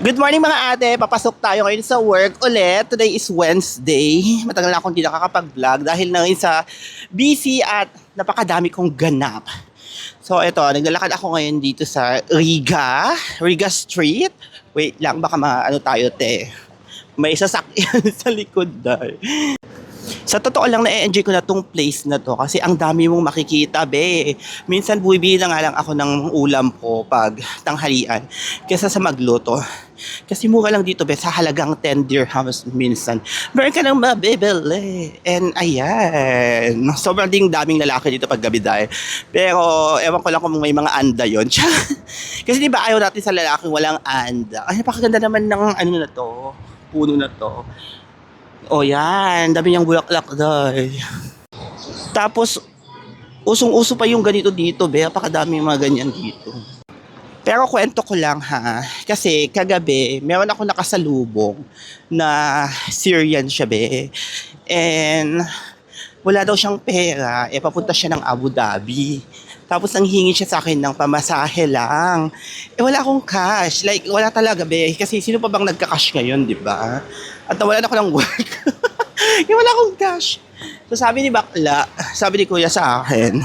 Good morning mga ate, papasok tayo ngayon sa work ulit. Today is Wednesday. Matagal na akong hindi nakakapag-vlog dahil na ngayon sa busy at napakadami kong ganap. So ito, naglalakad ako ngayon dito sa Riga Street. Wait lang, baka maano tayo te. May sasakyan sa likod dahil. Sa totoo lang na-enjoy ko na tong place na to kasi ang dami mong makikita be. Minsan bumibili na nga lang ako ng ulam ko pag tanghalian kaysa sa magluto. Kasi mura lang dito be sa halagang 10 dirhams minsan. Meron ka nang mabibili. And ayan. Sobrang daming lalaki dito pag gabi dahil. Pero ewan ko lang kung may mga anda yon. Kasi di ba ayaw natin sa lalaking walang anda. Ay napakaganda naman ng ano na to. Puno na to. O yan, dami niyang bulaklak dahil. Tapos, usong-uso pa yung ganito dito, be. Napakadami yung mga ganyan dito. Pero kwento ko lang ha, kasi kagabi, meron ako nakasalubong na Syrian siya, be. And, wala daw siyang pera, papunta siya ng Abu Dhabi. Tapos ang hingi siya sa akin ng pamasahe lang. Wala akong cash. Like, wala talaga, be. Kasi sino pa bang nagka-cash ngayon, di ba? At nawalan ako ng work. Wala akong cash. So sabi ni Bakla, sabi ni Kuya sa akin,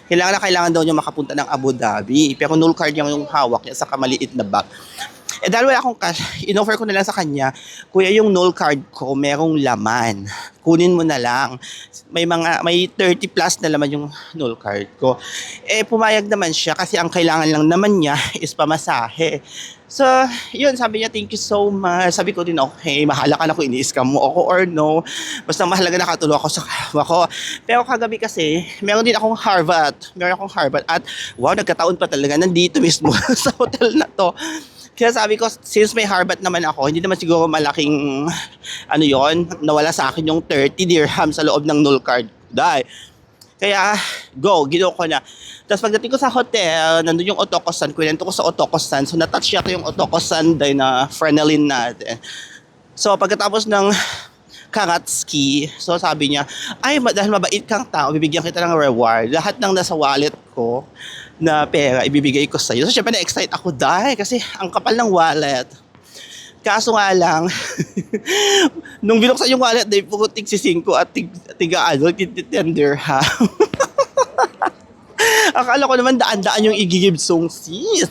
kailangan daw niya makapunta ng Abu Dhabi. Pero null card niya yung hawak niya sa kamaliit na bag. Dahil wala akong cash, in-offer ko na lang sa kanya, Kuya, yung null card ko, merong laman. Kunin mo na lang. May 30 plus na laman yung null card ko. Pumayag naman siya kasi ang kailangan lang naman niya is pamasahe. So, yun, sabi niya, thank you so much. Sabi ko din, okay, mahala ka na kung ini-scam mo ako or no. Basta mahalaga nakatulong ako sa kawa ko. Pero kagabi kasi, meron akong Harvard. At wow, nagkataon pa talaga, nandito mismo sa hotel na to. Kaya sabi ko, since may Harvard naman ako, hindi naman siguro malaking, nawala sa akin yung 30 dirham sa loob ng null card. Dahil, kaya, ginawa ko na. Tapos pagdating ko sa hotel, nandun yung Otokosan, kwento ko sa Otokosan. So, natouch yata yung Otokosan dahil na frenulin natin. So, pagkatapos ng Karatski, so sabi niya, dahil mabait kang tao, bibigyan kita ng reward. Lahat ng nasa wallet ko na pera, ibibigay ko sa'yo. So, syempre na-excite ako dahil kasi ang kapal ng wallet. Kaso nga lang, nung binuksan yung wallet, dahil puro tig 5 at tiga 10 dirham. Akala ko naman daan-daan yung igigibsong sis.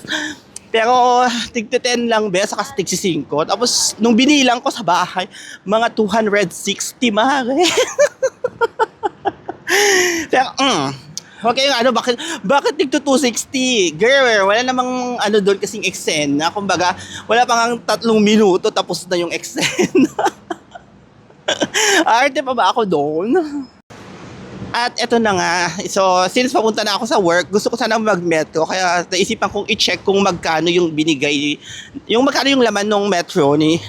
Pero tig 10 lang be, saka tig 5. Tapos nung binilang ko sa bahay, mga 260 mare. Pero, okay, bakit tig 260? Girl, wala namang doon kasing eksena. Kumbaga, wala pang 3 minuto tapos na yung eksena. Arte pa ba ako doon? At eto na nga, so since papunta na ako sa work, gusto ko sana mag-metro, kaya naisipan kong i-check kung magkano yung magkano yung laman ng metro ni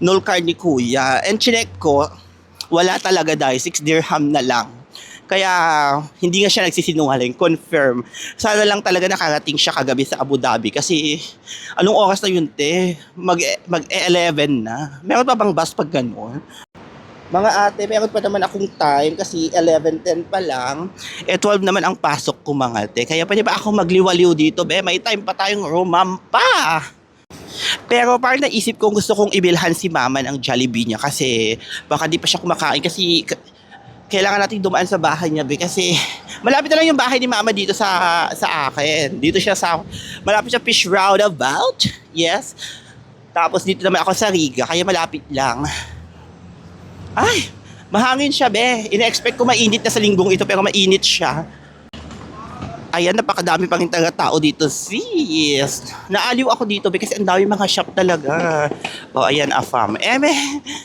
null card ni Kuya. And chinek ko, wala talaga dahil 6 dirham na lang. Kaya hindi nga siya nagsisinungaling, confirm. Sana lang talaga nakarating siya kagabi sa Abu Dhabi kasi anong oras na yun te? Mag-11 na. Meron pa bang bus pag gano'n? Mga ate, meron pa naman akong time kasi 11:10 pa lang. 12 naman ang pasok ko mga ate. Kaya pwede ba ako magliwaliw dito? May time pa tayong rumampa. Pero parang naisip ko gusto kong ibilhan si mama ng Jollibee niya kasi baka di pa siya kumakain kasi kailangan natin dumaan sa bahay niya kasi malapit na lang yung bahay ni mama dito sa akin. Dito siya malapit siya Fish Roundabout. Yes. Tapos dito naman ako sa Riga kaya malapit lang. Ay, mahangin siya be. Ina-expect ko mainit na sa linggong ito pero mainit siya. Ayan, napakadami pang tao dito sis. Naaliw ako dito be kasi ang dami mga shop talaga. O ayan, Afam.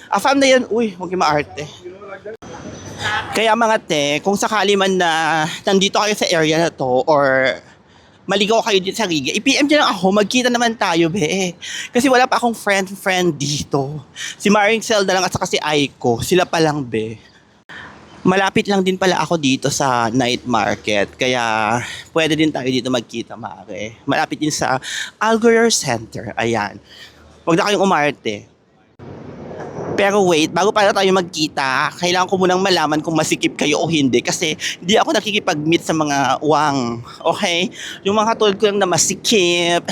Afam na yan. Uy, huwag yung maarte. Kaya mga te, kung sakali man na nandito kayo sa area na to or maligaw kayo dito sa Riga, i-PM dyan lang ako, magkita naman tayo be. Kasi wala pa akong friend dito. Si Maring Cell na lang at saka si Aiko, sila pa lang be. Malapit lang din pala ako dito sa night market, kaya pwede din tayo dito magkita mare. Malapit din sa Algoyer Center, ayan. Huwag na kayong umarte. Pero wait, bago pala tayo magkita, kailangan ko munang malaman kung masikip kayo o hindi kasi hindi ako nakikipag-meet sa mga wang. Okay? Yung mga tulad ko lang na masikip,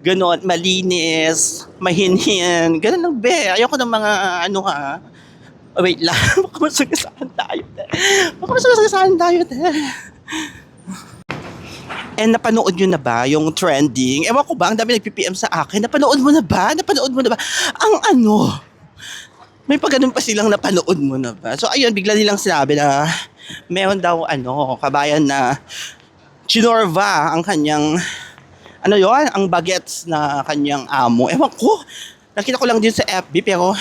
ganon, malinis, mahinhin, ganon lang be. Ayoko ng mga ano ha. Oh, wait lang, baka masagasaan tayo te. Baka masagasaan tayo te. And napanood nyo na ba yung trending? Ewan ko ba, ang dami nag-PPM sa akin. Napanood mo na ba? Napanood mo na ba? Ang ano, may pagganun pa silang napanood mo na ba? So ayun, bigla nilang sinabi na meron daw ano, kabayan na chinorva ang kanyang, ano yon, ang bagets na kanyang amo. Ewan ko, nakita ko lang din sa FB pero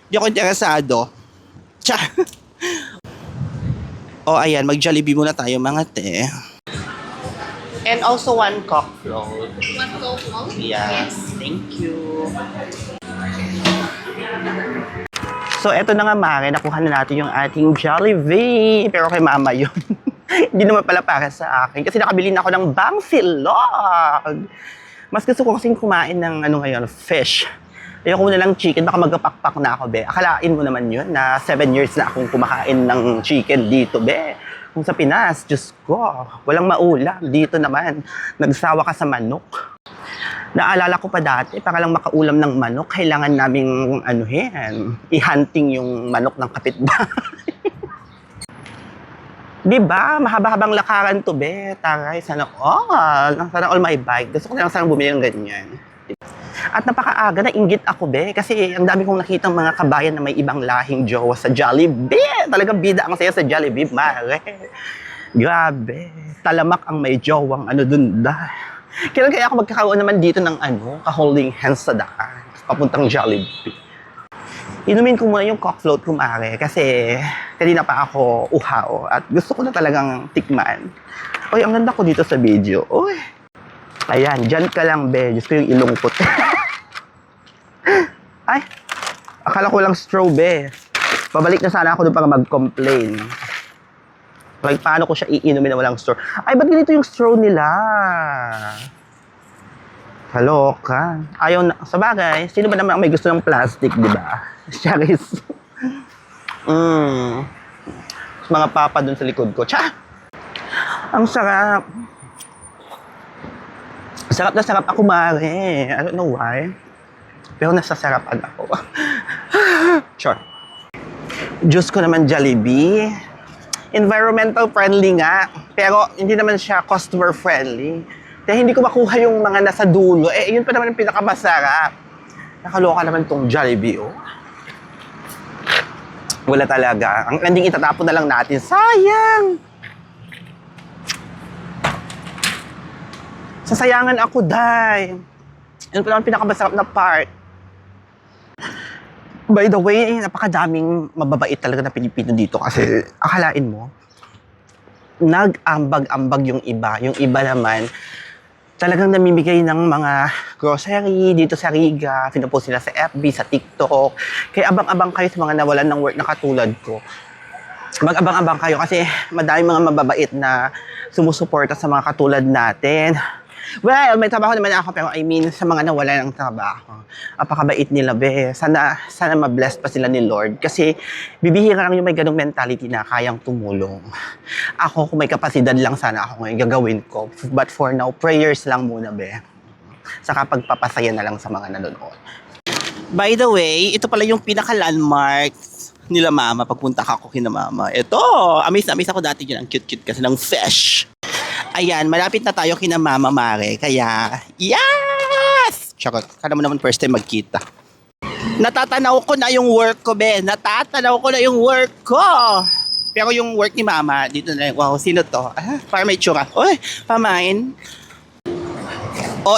di ako interesado. Tsa! O ayan, mag-Jollibee muna tayo mga te. And also one cock float. One coke float? Yes, thank you. So, eto na nga Mare, nakuha na natin yung ating Jollibee. Pero kay mama yun. Hindi naman pala para sa akin. Kasi nakabili na ako ng bangsilog. Mas gusto ko kasing kumain ng ano ngayon, fish. Ayoko na lang chicken, baka magpakpak na ako, be. Akalain mo naman yun na 7 years na akong kumakain ng chicken dito, be. Kung sa Pinas, Diyos ko, walang maulam. Dito naman, nagsawa ka sa manok. Naalala ko pa dati, para lang makaulam ng manok, kailangan naming i-hunting yung manok ng kapitbahay. Diba? Mahaba-habang lakaran to, be. Taray, sana all my bike. Gusto ko na lang sanang bumili ng ganyan. At napakaaga, nainggit ako, be. Kasi ang dami kong nakitang mga kabayan na may ibang lahing jowa sa Jollibee. Talagang bida ang saya sa Jollibee, Mare. Grabe. Talamak ang may jowang dun da. Kailan kaya ako magkakaroon naman dito ng ka-holding hands sa daan. Papuntang Jollibee. Inumin ko muna yung cock float ko, Mare. Kasi kanina pa ako uhaw. At gusto ko na talagang tikman. Uy, ang ganda ko dito sa video. Uy. Ayan, dyan ka lang, be. Diyos ko yung ilong ko. Ay, akala ko lang straw, be. Pabalik na sana ako doon para mag-complain. Like, paano ko siya iinumin na walang straw? Ay, ba't ganito yung straw nila? Kaloka. Ayaw na. Sa bagay, sino ba naman ang may gusto ng plastic, di ba? Charis. Mga papa doon sa likod ko. Tsa! Ang sarap. Sarap na sarap ako, Mare. I don't know why. Pero nasasarapan ako. Sure. Diyos ko naman, Jollibee. Environmental friendly nga. Pero hindi naman siya customer friendly. Kaya hindi ko makuha yung mga nasa dulo. Yun pa naman yung pinakamasarap. Nakaloka naman tong Jollibee, oh. Wala talaga. Ang ending itatapon na lang natin. Sayang! Sasayangan ako, day. Yun pa naman pinakamasarap na part. By the way, napakadaming mababait talaga na Pilipino dito kasi akalain mo, nag-ambag-ambag yung iba. Yung iba naman, talagang namimigay ng mga grocery dito sa Riga. Pinupost sila sa FB, sa TikTok. Kaya abang-abang kayo sa mga nawalan ng work na katulad ko. Mag-abang-abang kayo kasi madaming mga mababait na sumusuporta sa mga katulad natin. Well, may trabaho naman ako pero I mean sa mga nawala ng trabaho. Apakabait nila, be. Sana ma-bless pa sila ni Lord kasi bibihira lang yung may ganung mentality na kayang tumulong. Ako kung may kapasidad lang sana ako ngayon gagawin ko. But for now, prayers lang muna, be. Saka pagpapasaya na lang sa mga nanonood. By the way, ito pala yung pinaka-landmark nila mama pagpunta ako kina mama. Ito, amaze na amaze ako dati dyan. Ang cute-cute kasi ng fish. Ayan, malapit na tayo kina Mama Mare. Kaya, yes! Charot, kada mo naman first time magkita. Natatanaw ko na yung work ko, be. Natatanaw ko na yung work ko. Pero yung work ni Mama, dito na wow, sino to? Para may tsura. Uy, pamain.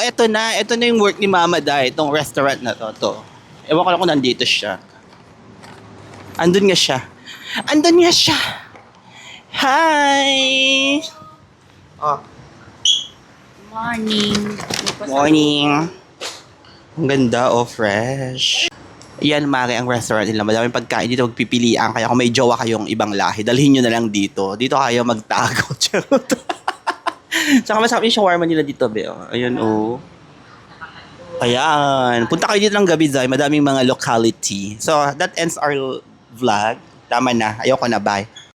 Eto na yung work ni Mama dahil itong restaurant na to. Ewan ko lang kung nandito siya. Andun nga siya. Hi! Morning. Ang ganda, fresh. Yan, Mare, ang restaurant nila. Madaming pagkain dito, magpipilian. Kaya kung may jowa kayong ibang lahi, dalhin nyo na lang dito. Dito kayo magtago. Tsaka masarap yung shawarma nila dito, be. Ayan, Ayan. Punta kayo dito ng gabi, Zay. Madaming mga locality. So, that ends our vlog. Tama na. Ayoko na. Bye.